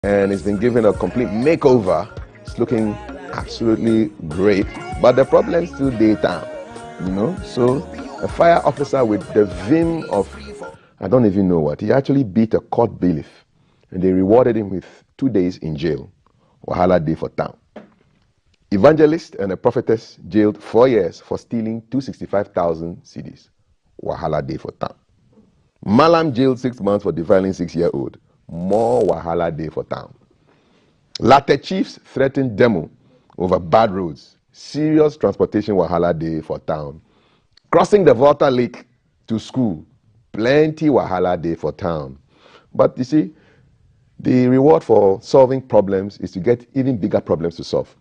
and it's been given a complete makeover. It's looking absolutely great, but the problem still daytime, So a fire officer with the vim of, I don't even know what, he actually beat a court bailiff, and they rewarded him with 2 days in jail. Wahala day for town. Evangelist and a prophetess jailed 4 years for stealing 265,000 cedis. Wahala day for town. Malam jailed 6 months for defiling 6-year-old. More wahala day for town. Latte chiefs threatened demo over bad roads. Serious transportation wahala day for town. Crossing the Volta Lake to school. Plenty wahala day for town. But you see, the reward for solving problems is to get even bigger problems to solve.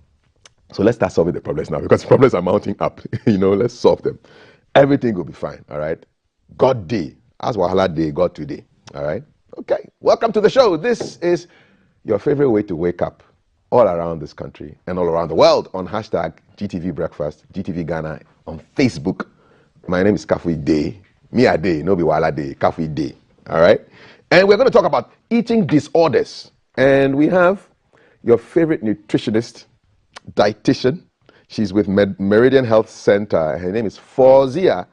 So let's start solving the problems now, because problems are mounting up. Let's solve them. Everything will be fine, all right? God day. As wahala day, God today, all right? Okay, welcome to the show. This is your favorite way to wake up all around this country and all around the world on hashtag GTV Breakfast, GTV Ghana on Facebook. My name is Kafui Day. Me a day, no be wahala day, Kafui Day, all right? And we're going to talk about eating disorders. And we have your favorite nutritionist, dietitian. She's with Meridian Health Center. Her name is Fauzia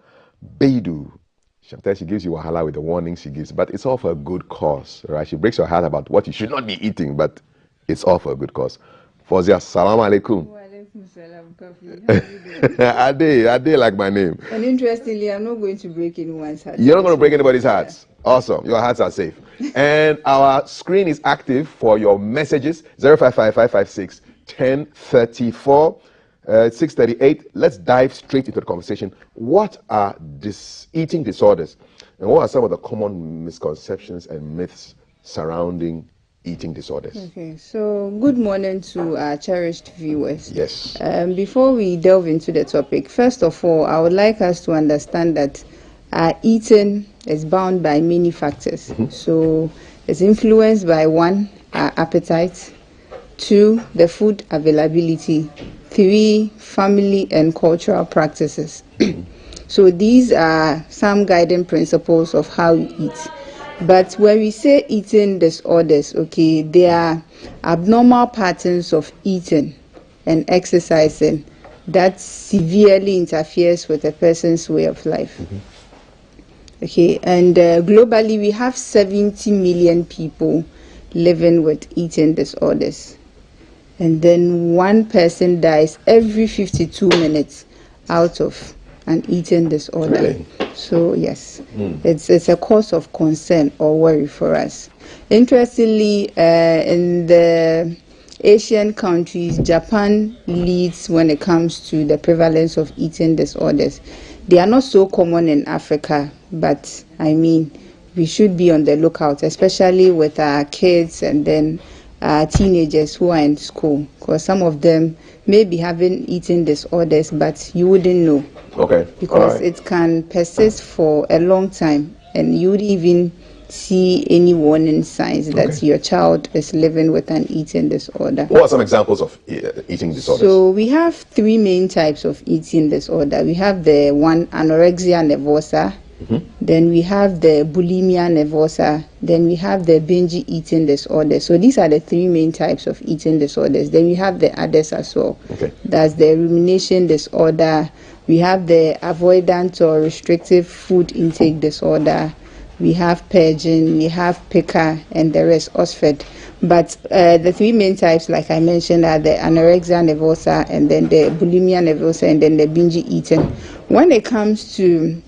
Beidu. Sometimes she gives you wahala with the warnings she gives, but it's all for a good cause, right? She breaks your heart about what you should not be eating, but it's all for a good cause. Fauzia, salam alaikum. Walaikum salam, Kafi. How are you doing? Ade like my name. And interestingly, I'm not going to break anyone's heart. You're not going to break anybody's hearts. Awesome. Your hearts are safe. And our screen is active for your messages. 055 1034. 6:38. Let's dive straight into the conversation. What are eating disorders, and what are some of the common misconceptions and myths surrounding eating disorders? Okay, so good morning to our cherished viewers. Yes. Before we delve into the topic, first of all, I would like us to understand that eating is bound by many factors. So it's influenced by 1, our appetite; 2, the food availability; 3, family and cultural practices. So these are some guiding principles of how you eat. But when we say eating disorders, okay, there are abnormal patterns of eating and exercising that severely interferes with a person's way of life. Okay, and globally we have 70 million people living with eating disorders. And then 1 person dies every 52 minutes out of an eating disorder. Really? So yes, it's a cause of concern or worry for us. Interestingly, in the Asian countries, Japan leads when it comes to the prevalence of eating disorders. They are not so common in Africa, but I mean, we should be on the lookout, especially with our kids and then teenagers who are in school, because some of them may be having eating disorders, but you wouldn't know. Okay. Because it can persist for a long time, and you wouldn't even see any warning signs that your child is living with an eating disorder. What are some examples of eating disorders? So we have 3 main types of eating disorder. We have the one, anorexia nervosa. Then we have the bulimia nervosa. Then we have the binge eating disorder. So these are the 3 main types of eating disorders. Then we have the others as well. That's the rumination disorder. We have the avoidant or restrictive food intake disorder. We have purging, we have picker, and the rest, OSFED. But the 3 main types, like I mentioned, are the anorexia nervosa, and then the bulimia nervosa, and then the binge eating. When it comes to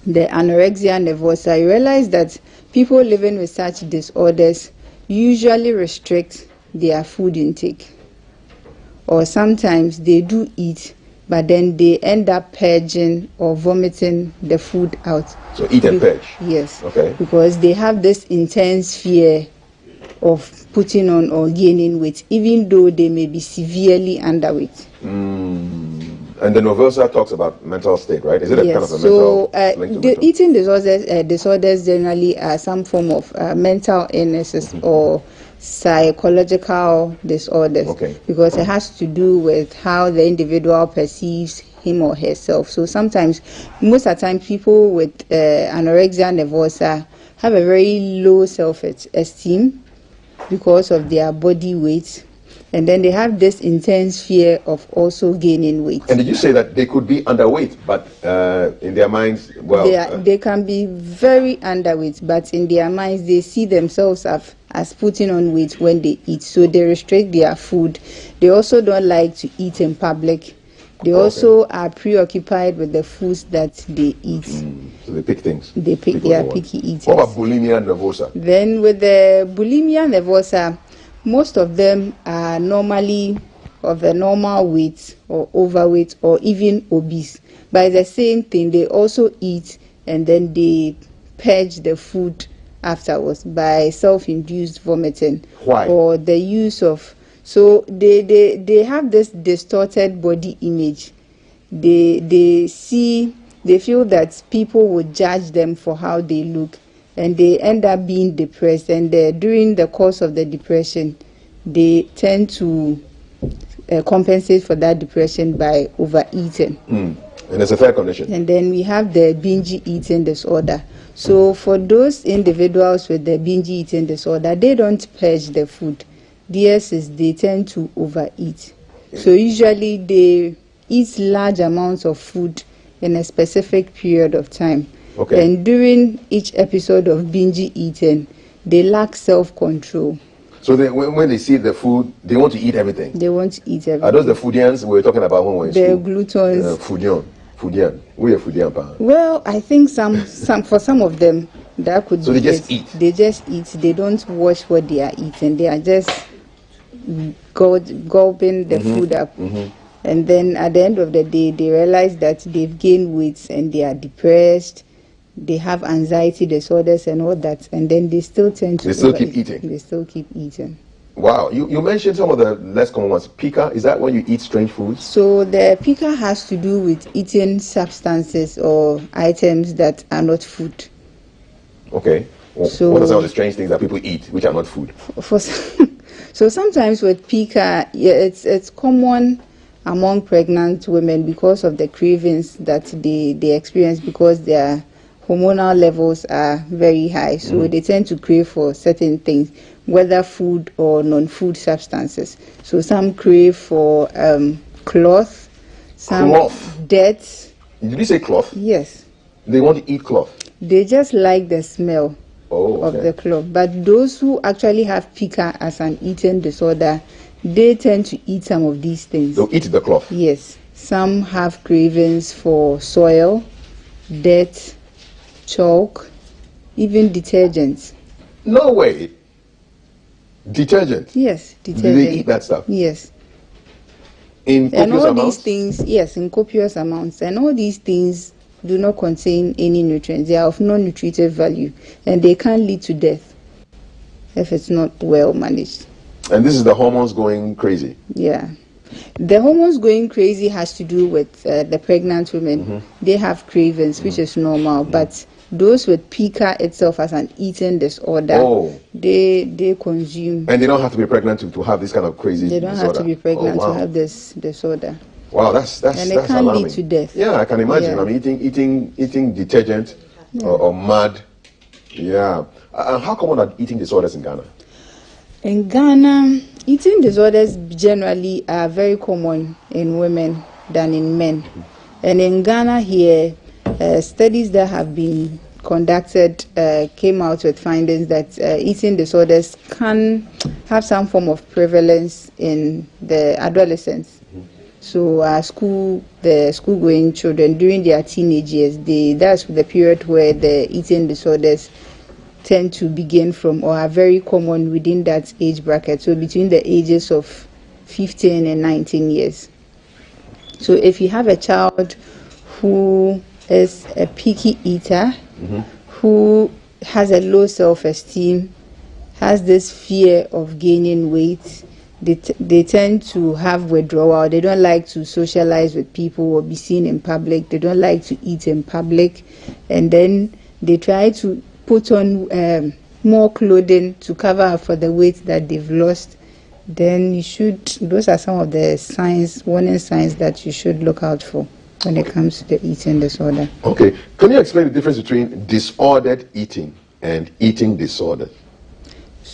the anorexia nervosa, you realize that people living with such disorders usually restrict their food intake, or sometimes they do eat, but then they end up purging or vomiting the food out. So eat and purge? Yes. Okay. Because they have this intense fear of putting on or gaining weight, even though they may be severely underweight. And the Nervosa talks about mental state, right? Is it a kind of a mental? The eating disorders generally are some form of mental illnesses or psychological disorders, because it has to do with how the individual perceives him or herself. So sometimes, most of the time, people with anorexia nervosa have a very low self-esteem, because of their body weight. And then they have this intense fear of also gaining weight. And did you say that they could be underweight, but in their minds, well... They can be very underweight, but in their minds, they see themselves as putting on weight when they eat. So they restrict their food. They also don't like to eat in public. They also are preoccupied with the foods that they eat. So they pick things. They are picky eaters. What about bulimia nervosa? Then with the bulimia nervosa, most of them are normally of the normal weight or overweight or even obese. By the same thing, they also eat and then they purge the food afterwards by self-induced vomiting. Why? Or the use of... So they have this distorted body image. They feel that people would judge them for how they look. And they end up being depressed, and during the course of the depression, they tend to compensate for that depression by overeating. And it's a fair condition. And then we have the binge eating disorder. So for those individuals with the binge eating disorder, they don't purge the food. Theirs is they tend to overeat. So usually they eat large amounts of food in a specific period of time. Okay. And during each episode of binge eating, they lack self-control. So when they see the food, they want to eat everything. They want to eat everything. Are those the foodians we were talking about when we were in the school? Gluttons. Foodian. We are foodian, pa. Well, I think for some of them, that could so be. So they just eat? They just eat. They don't watch what they are eating. They are just gulping the food up. And then at the end of the day, they realize that they've gained weight and they are depressed. They have anxiety disorders and all that, and then they still tend to... They still keep eating. They still keep eating. Wow. You mentioned some of the less common ones. Pica, is that when you eat strange foods? So the pica has to do with eating substances or items that are not food. Okay. So what are some of the strange things that people eat which are not food? So sometimes with pica, it's common among pregnant women because of the cravings that they experience, because their hormonal levels are very high. So they tend to crave for certain things, whether food or non-food substances. So some crave for cloth, some dirt. Did you say cloth? Yes. They want to eat cloth? They just like the smell of the cloth. But those who actually have pica as an eating disorder, they tend to eat some of these things. They'll eat the cloth? Yes. Some have cravings for soil, dirt, chalk, even detergents. No way. Detergent? Yes, detergent. Do they eat that stuff? Yes. In copious amounts? And all these things, yes, in copious amounts. And all these things do not contain any nutrients. They are of non-nutritive value. And they can lead to death if it's not well managed. And this is the hormones going crazy? Yeah. The hormones going crazy has to do with the pregnant women. They have cravings, which is normal. But those with pica itself as an eating disorder, they consume. And they don't have to be pregnant to have this kind of crazy disorder? They don't have to be pregnant to have this disorder. Wow, that's and it can alarming. Lead to death. Yeah, I can imagine. Yeah. I mean, eating detergent or mud. Yeah. How common are eating disorders in Ghana? In Ghana, eating disorders generally are very common in women than in men. And in Ghana here, studies that have been conducted came out with findings that eating disorders can have some form of prevalence in the adolescents. So the school-going children during their teenage years, that's the period where the eating disorders tend to begin from or are very common within that age bracket. So between the ages of 15 and 19 years. So if you have a child who is a picky eater, who has a low self-esteem, has this fear of gaining weight, they tend to have withdrawal. They don't like to socialize with people or be seen in public. They don't like to eat in public. And then they try to put on more clothing to cover up for the weight that they've lost. Then those are some of the warning signs that you should look out for when it comes to the eating disorder. Okay. Can you explain the difference between disordered eating and eating disorder?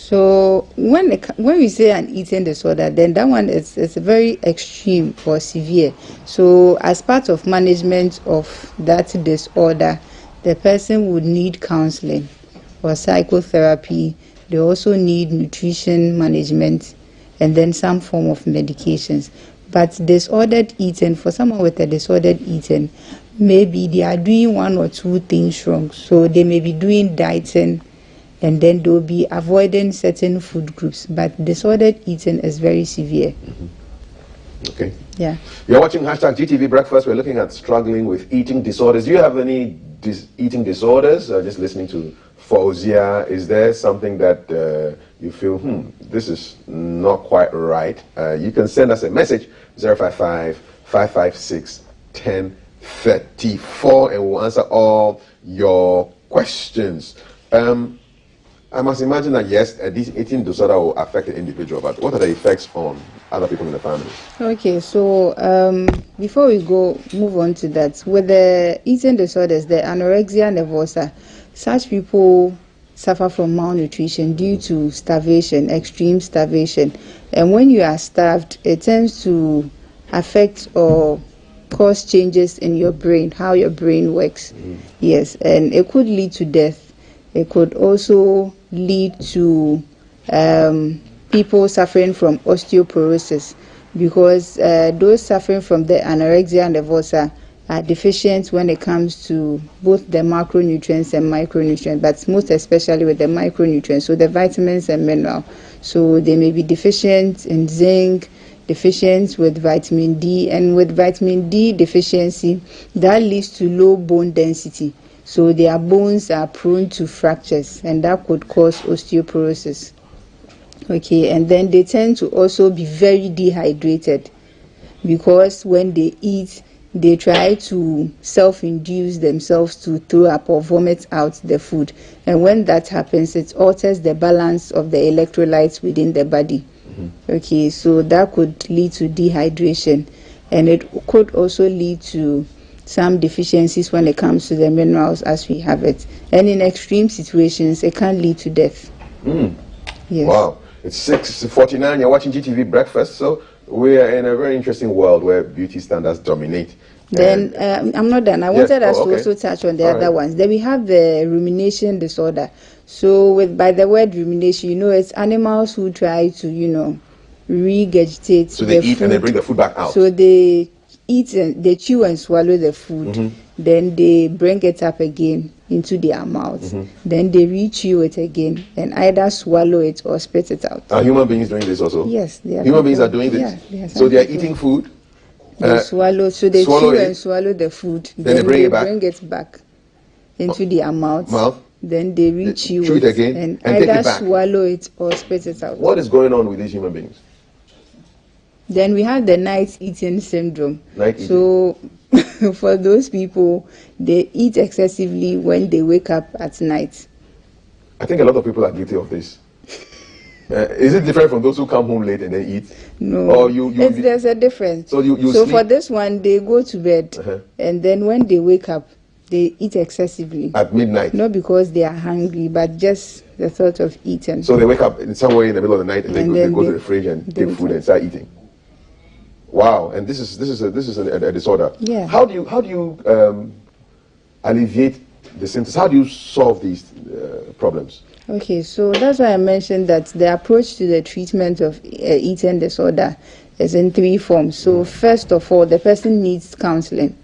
So when we say an eating disorder, then that one is very extreme or severe. So as part of management of that disorder, the person would need counseling or psychotherapy. They also need nutrition management and then some form of medications. But disordered eating, for someone with a disordered eating, maybe they are doing one or two things wrong. So they may be doing dieting, and then they'll be avoiding certain food groups. But disordered eating is very severe. Okay. Yeah. You're watching hashtag GTV Breakfast. We're looking at struggling with eating disorders. Do you have any eating disorders? Just listening to Fauzia, is there something that you feel, this is not quite right? You can send us a message, 055-556-1034, and we'll answer all your questions. I must imagine that, yes, this eating disorder will affect the individual, but what are the effects on other people in the family? Okay, so before we move on to that, with the eating disorders, the anorexia nervosa, such people suffer from malnutrition due to starvation, extreme starvation. And when you are starved, it tends to affect or cause changes in your brain, how your brain works. Yes, and it could lead to death. It could also lead to people suffering from osteoporosis, because those suffering from the anorexia nervosa are deficient when it comes to both the macronutrients and micronutrients, but most especially with the micronutrients, so the vitamins and minerals. So they may be deficient in zinc, deficient with vitamin D, and with vitamin D deficiency, that leads to low bone density. So their bones are prone to fractures, and that could cause osteoporosis. Okay, and then they tend to also be very dehydrated, because when they eat, they try to self-induce themselves to throw up or vomit out the food. And when that happens, it alters the balance of the electrolytes within the body. Okay, so that could lead to dehydration, and it could also lead to some deficiencies when it comes to the minerals as we have it. And in extreme situations, it can lead to death. Yes. Wow. It's 6:49. You're watching GTV Breakfast. So we are in a very interesting world where beauty standards dominate. Then I'm not done. I wanted us to also touch on the other ones. Then we have the rumination disorder. So by the word rumination, it's animals who try to, regurgitate. So they eat and they bring the food back out. So they eat and they chew and swallow the food. Then they bring it up again into their mouths. Then they re-chew it again and either swallow it or spit it out. Are human beings doing this also? Yes, they are. Human beings are doing this? Yeah, so they are eating food? They swallow, so they chew and swallow the food. Then they bring it back into their mouth. Then they re-chew it again and either swallow it or spit it out. What is going on with these human beings? Then we have the night eating syndrome. Night eating. So for those people, they eat excessively when they wake up at night. I think a lot of people are guilty of this. Is it different from those who come home late and then eat? No. Or there's a difference. So you so sleep? For this one, they go to bed, and then when they wake up, they eat excessively. At midnight? Not because they are hungry, but just the thought of eating. So they wake up in some way in the middle of the night and they go to the fridge and take food and start eating. Wow, and this is a disorder. Yeah. How do you alleviate the symptoms? How do you solve these problems? Okay, so that's why I mentioned that the approach to the treatment of eating disorder is in 3 forms. So first of all, the person needs counseling.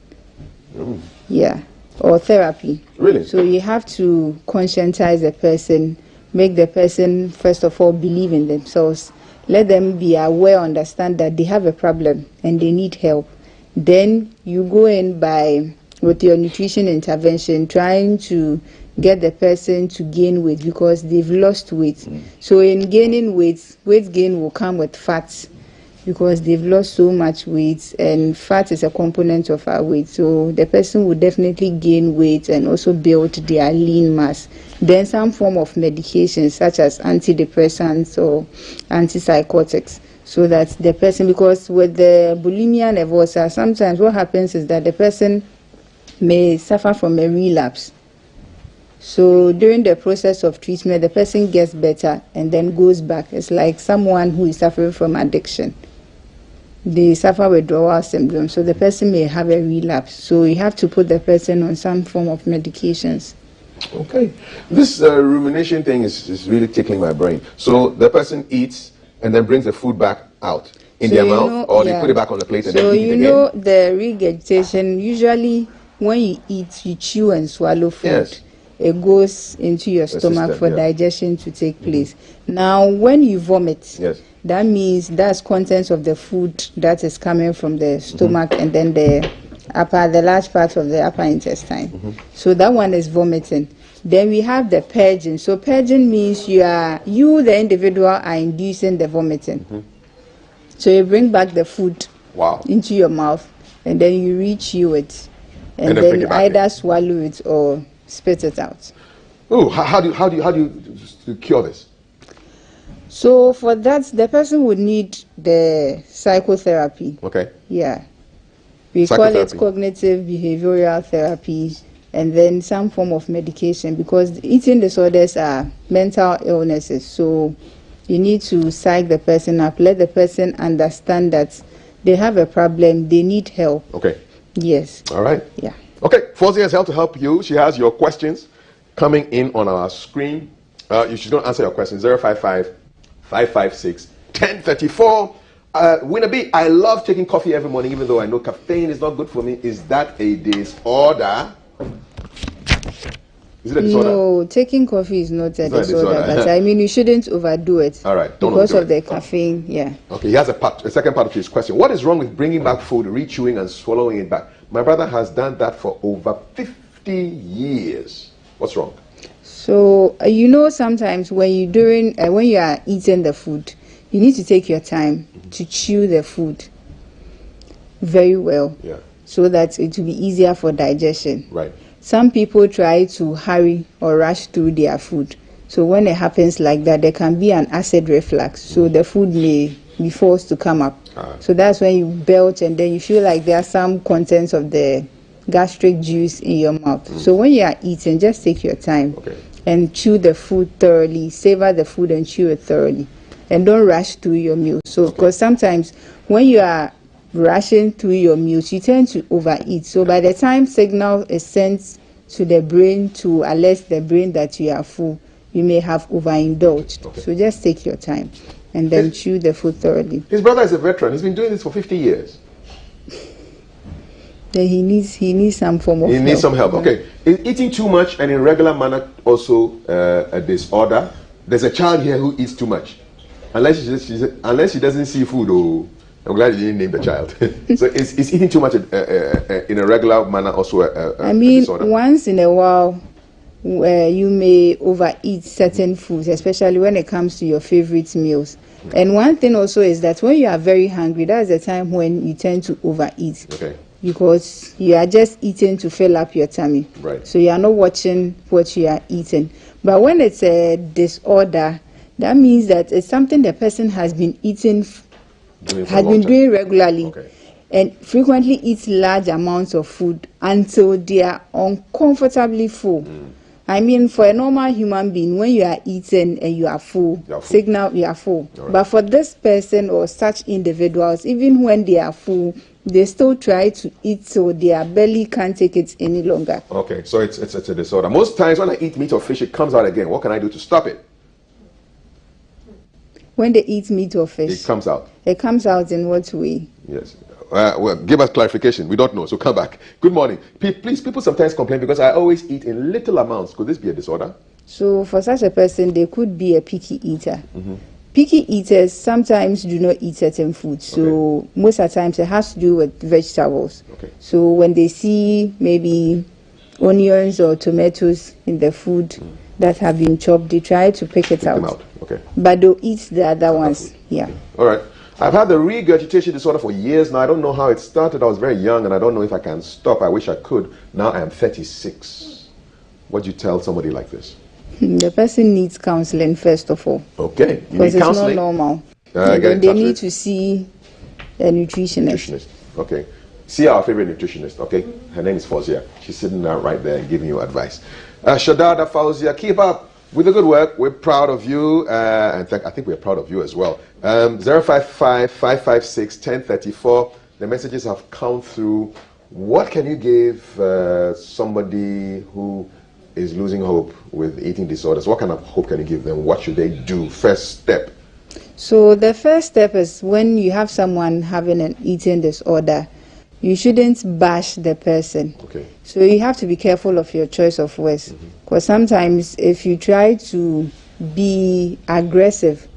Yeah, or therapy. Really? So you have to conscientize the person, make the person first of all believe in themselves. Let them be aware, understand that they have a problem and they need help. Then you go in with your nutrition intervention, trying to get the person to gain weight because they've lost weight. So in gaining weight gain will come with fats because they've lost so much weight, and fat is a component of our weight. So the person will definitely gain weight and also build their lean mass. Then some form of medication such as antidepressants or antipsychotics, so that the person, because with the bulimia nervosa, sometimes what happens is that the person may suffer from a relapse. So during the process of treatment, the person gets better and then goes back. It's like someone who is suffering from addiction. They suffer withdrawal syndrome, so the person may have a relapse. So you have to put the person on some form of medications. Okay. This rumination thing is really tickling my brain. So the person eats and then brings the food back out in So their you mouth, know- or yeah. they put it back on the plate and So then eat you it know again? the regurgitation, usually when you eat, you chew and swallow food. Yes. It goes into your stomach system, for yeah. digestion to take place. Now, when you vomit, Yes. that means that's contents of the food that is coming from the stomach and then the large part of the upper intestine. So that one is vomiting. Then we have the purging. So purging means the individual, are inducing the vomiting. So you bring back the food Wow. into your mouth and then you rechew it and And then bring then it back either in. swallow it or spit it out. Oh, how do you cure this? So for that, the person would need the psychotherapy. Okay. Yeah. We call it Psychotherapy. cognitive behavioral therapy and then some form of medication, because eating disorders are mental illnesses. So you need to psych the person up, let the person understand that they have a problem, they need help. Okay. Yes. All right. Yeah. Okay. Fozia is here to help you. She has your questions coming in on our screen. She's going to answer your questions. 055-556-1034. Winner B, I love taking coffee every morning, even though I know caffeine is not good for me. Is that a disorder? Is it a disorder? No, taking coffee is not a not a disorder, disorder. but I mean, you shouldn't overdo it. All right, don't because overdo of the it. caffeine, yeah. Okay, he has a second part of his question. What is wrong with bringing back food, rechewing, and swallowing it back? My brother has done that for over 50 years. What's wrong? So sometimes when you are eating the food, you need to take your time to chew the food very well, Yeah. so that it will be easier for digestion. Right. Some people try to hurry or rush through their food. So when it happens like that, there can be an acid reflux. So the food may be forced to come up. So that's when you belch and then you feel like there are some contents of the gastric juice in your mouth. So when you are eating, just take your time and chew the food thoroughly. Savor the food and chew it thoroughly. And don't rush through your meal. So because sometimes when you are rushing through your meals, you tend to overeat. So by the time signal is sent to the brain to alert the brain that you are full, you may have overindulged. So just take your time and then chew the food thoroughly. His brother is a veteran. He's been doing this for 50 years. Then he needs some form of He help. needs some help. Okay. Is eating too much and in regular manner also a disorder? There's a child here who eats too much. Unless she doesn't see food. Oh, I'm glad you didn't name the child. So is eating too much in a regular manner also a disorder? Once in a while, you may overeat certain foods, especially when it comes to your favorite meals. And one thing also is that when you are very hungry, that's the time when you tend to overeat. Okay. Because you are just eating to fill up your tummy. Right. So you are not watching what you are eating. But when it's a disorder, that means that it's something the person has been eating, doing regularly. Okay. And frequently eats large amounts of food until they are uncomfortably full. I mean, for a normal human being, when you are eating and you are full, signal you are full. Right. But for this person or such individuals, even when they are full, they still try to eat so their belly can't take it any longer. Okay, so it's a disorder. Most times when I eat meat or fish, it comes out again. What can I do to stop it? When they eat meat or fish, it comes out. It comes out in what way? Yes. Well, give us clarification. We don't know, so come back. Good morning. Please, people sometimes complain because I always eat in little amounts. Could this be a disorder? So for such a person, they could be a picky eater. Picky eaters sometimes do not eat certain foods. So most of the times it has to do with vegetables. So when they see maybe onions or tomatoes in the food that have been chopped, they try to pick it out. But they'll eat the other ones. Yeah. All right. I've had the regurgitation disorder for years now. I don't know how it started. I was very young and I don't know if I can stop. I wish I could. Now I am 36. What do you tell somebody like this? The person needs counseling first of all. Okay. Because it's not normal. They need to see a nutritionist. Okay. See our favorite nutritionist. Okay. Her name is Fozia. She's sitting down right there and giving you advice. Shadada Fauzia, keep up with the good work. We're proud of you, and I think we're proud of you as well. 055-556-1034. The messages have come through. What can you give somebody who is losing hope with eating disorders? What kind of hope can you give them? What should they do? First step. So the first step is when you have someone having an eating disorder, you shouldn't bash the person. Okay. So you have to be careful of your choice of words. Because sometimes if you try to be aggressive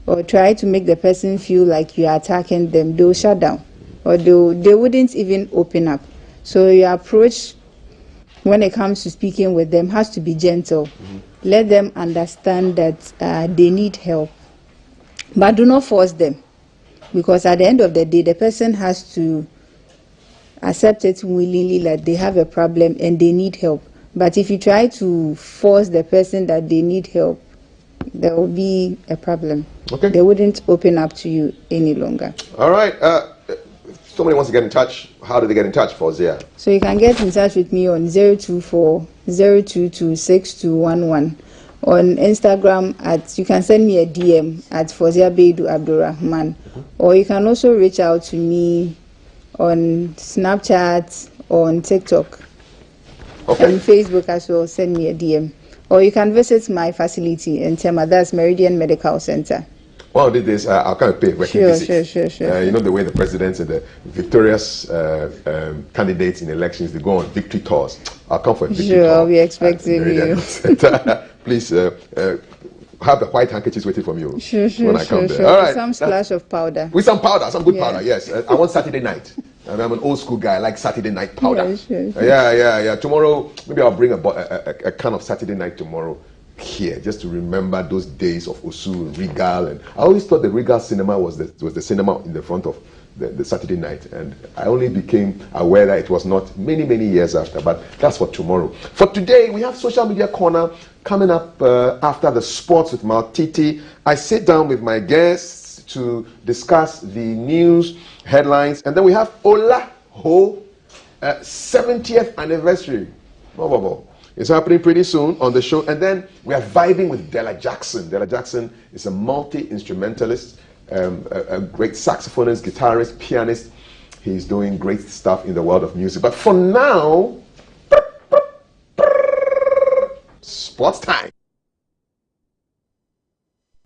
or try to make the person feel like you are attacking them, they'll shut down. Or they wouldn't even open up. So your approach when it comes to speaking with them has to be gentle. Let them understand that they need help. But do not force them. Because at the end of the day, the person has to accept it willingly that they have a problem and they need help. But if you try to force the person that they need help, there will be a problem. Okay. They wouldn't open up to you any longer. All right. Somebody wants to get in touch. How do they get in touch, Fauzia? So you can get in touch with me on 024-022-6211. On Instagram, you can send me a DM at Fauzia Beidu Abdurrahman. Or you can also reach out to me on Snapchat, on TikTok, and Facebook as well. Send me a DM. Or you can visit my facility in Tema, that's Meridian Medical Center. Well, did this, I'll come and pay. Sure. You know the way the presidents and the victorious candidates in elections, they go on victory tours. I'll come for a victory tour. Sure, I'll be expecting you. Please have the white handkerchiefs waiting for you when I come there. Sure. All right. Some splash of powder. With some powder, some good powder, yes. I want Saturday night. I'm an old school guy. I like Saturday night powder. Yeah. Tomorrow, maybe I'll bring a can of Saturday night tomorrow here, just to remember those days of Osu, Regal, and I always thought the Regal cinema was the cinema in the front of the Saturday night, and I only became aware that it was not many years after, but that's for tomorrow. For today, we have Social Media Corner coming up after the sports with Maltiti. I sit down with my guests to discuss the news headlines, and then we have Ola Ho 70th anniversary. It's happening pretty soon on the show. And then we are vibing with Della Jackson. Della Jackson is a multi-instrumentalist, a great saxophonist, guitarist, pianist. He's doing great stuff in the world of music. But for now, sports time.